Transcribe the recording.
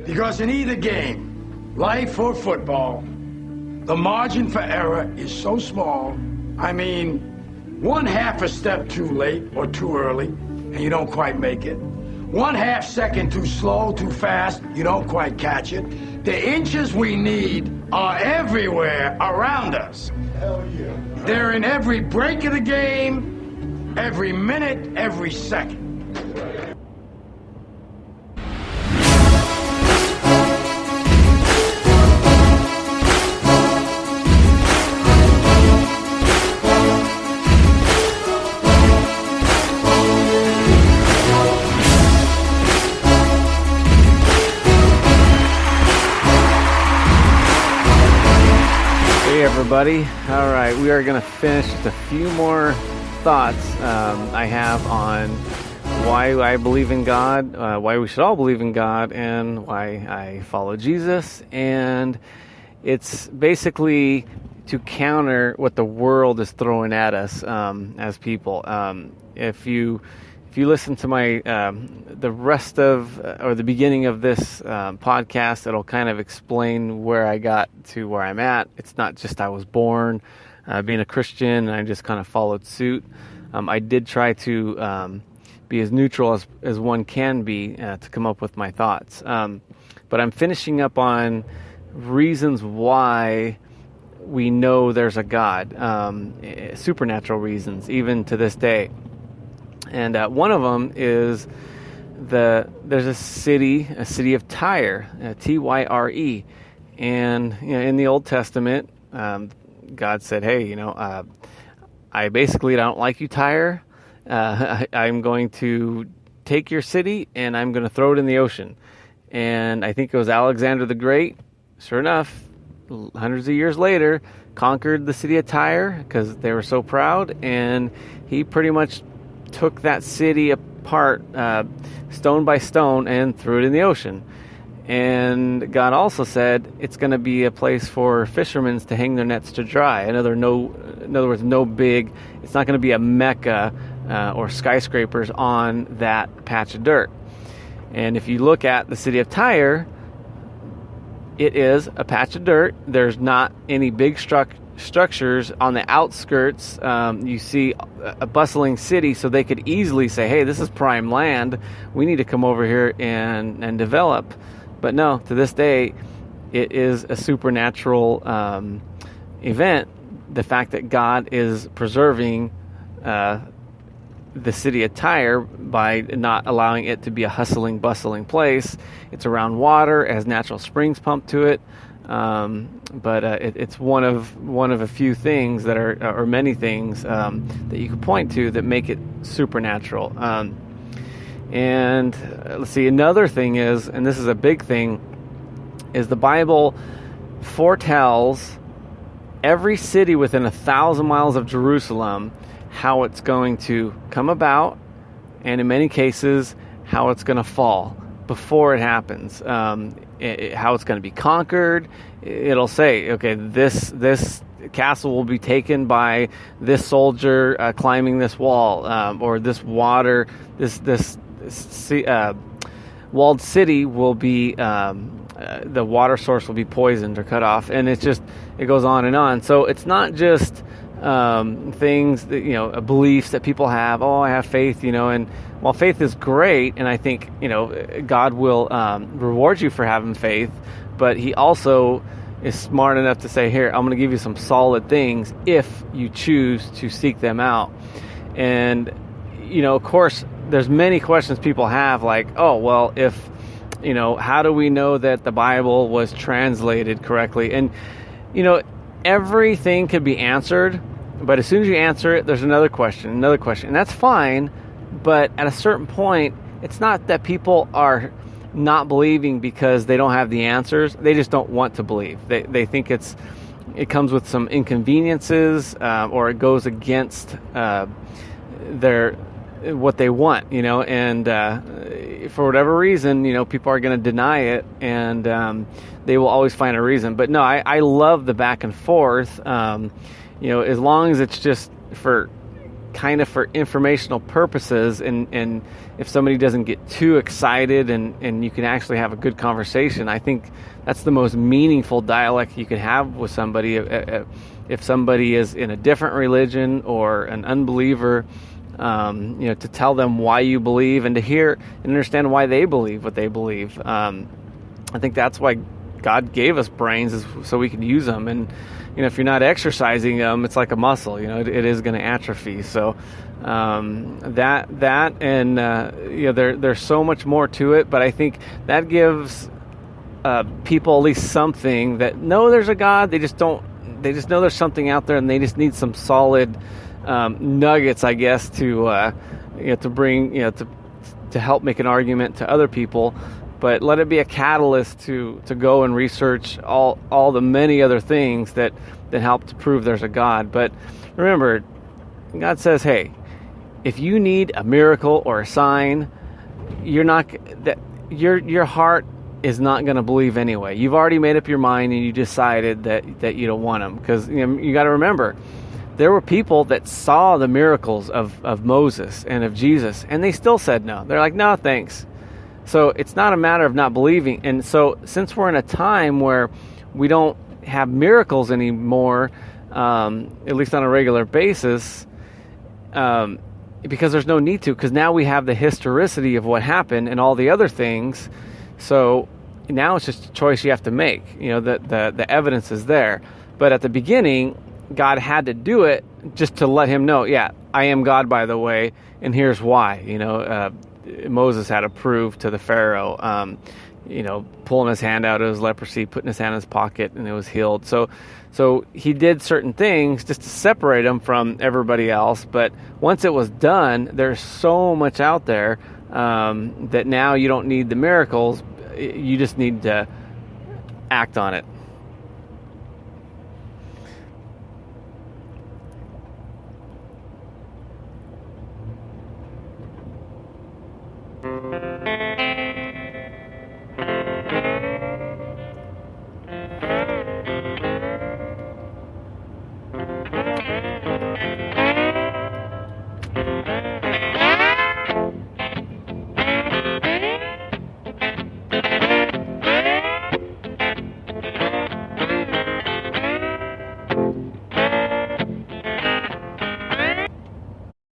Because in either game, life or football, the margin for error is so small. I mean, one half a step too late or too early, and you don't quite make it. 1/2 second too slow, too fast, you don't quite catch it. The inches we need are everywhere around us. Hell yeah. They're in every break of the game, every minute, every second. Hey everybody. All right, we are going to finish just a few more thoughts I have on why I believe in God, why we should all believe in God, and why I follow Jesus. And it's basically to counter what the world is throwing at us as people. If you listen to my the rest of or the beginning of this podcast, it'll kind of explain where I got to where I'm at. It's not just I was born being a Christian and I just kind of followed suit. I did try to be as neutral as one can be to come up with my thoughts. But I'm finishing up on reasons why we know there's a God, supernatural reasons, even to this day. And one of them is there's a city of Tyre, Tyre, and in the Old Testament, God said, "Hey, I basically don't like you, Tyre. I'm going to take your city and I'm going to throw it in the ocean." And I think it was Alexander the Great. Sure enough, hundreds of years later, conquered the city of Tyre because they were so proud, and he pretty much took that city apart stone by stone and threw it in the ocean. And God also said it's going to be a place for fishermen to hang their nets to dry. In other words, no big, it's not going to be a mecca or skyscrapers on that patch of dirt. And if you look at the city of Tyre, it is a patch of dirt. There's not any big structures on the outskirts. You see a bustling city, so they could easily say, "Hey, this is prime land. We need to come over here and develop." But no, to this day, it is a supernatural event. The fact that God is preserving the city of Tyre by not allowing it to be a hustling, bustling place. It's around water, it has natural springs pumped to it. But it's one of a few things that are, or many things that you can point to that make it supernatural. And let's see, another thing is, and this is a big thing, is the Bible foretells every city within 1,000 miles of Jerusalem how it's going to come about, and in many cases how it's going to fall before it happens. How it's going to be conquered. It'll say, okay, this castle will be taken by this soldier climbing this wall, or this water, this walled city will be, the water source will be poisoned or cut off, and it goes on and on. So it's not just things that, beliefs that people have. Oh, I have faith, and while faith is great, and I think, God will reward you for having faith, but he also is smart enough to say, here, I'm going to give you some solid things if you choose to seek them out. And, of course, there's many questions people have, like, oh, well, if, how do we know that the Bible was translated correctly? And, everything could be answered, but as soon as you answer it, there's another question, and that's fine. But at a certain point, it's not that people are not believing because they don't have the answers. They just don't want to believe. They think it comes with some inconveniences, or it goes against what they want, and for whatever reason, people are going to deny it, and they will always find a reason. But no, I love the back and forth, as long as it's just for informational purposes, and if somebody doesn't get too excited and you can actually have a good conversation. I think that's the most meaningful dialect you can have with somebody. If somebody is in a different religion or an unbeliever, to tell them why you believe and to hear and understand why they believe what they believe. I think that's why God gave us brains, is so we can use them. And if you're not exercising them, it's like a muscle. It is going to atrophy. So that and there's so much more to it. But I think that gives people at least something that know there's a God. They just know there's something out there, and they just need some solid nuggets, I guess, to bring to help make an argument to other people. But let it be a catalyst to go and research all the many other things that help to prove there's a God. But remember, God says, hey, if you need a miracle or a sign, your heart is not going to believe anyway. You've already made up your mind and you decided that you don't want them. Because you got to remember, there were people that saw the miracles of Moses and of Jesus, and they still said no. They're like, no, thanks. So it's not a matter of not believing. And so since we're in a time where we don't have miracles anymore, at least on a regular basis, because there's no need to, because now we have the historicity of what happened and all the other things. So now it's just a choice you have to make. The evidence is there. But at the beginning, God had to do it just to let him know, yeah, I am God, by the way, and here's why. Moses had to prove to the Pharaoh, pulling his hand out of his leprosy, putting his hand in his pocket, and it was healed. So he did certain things just to separate him from everybody else. But once it was done, there's so much out there that now you don't need the miracles. You just need to act on it.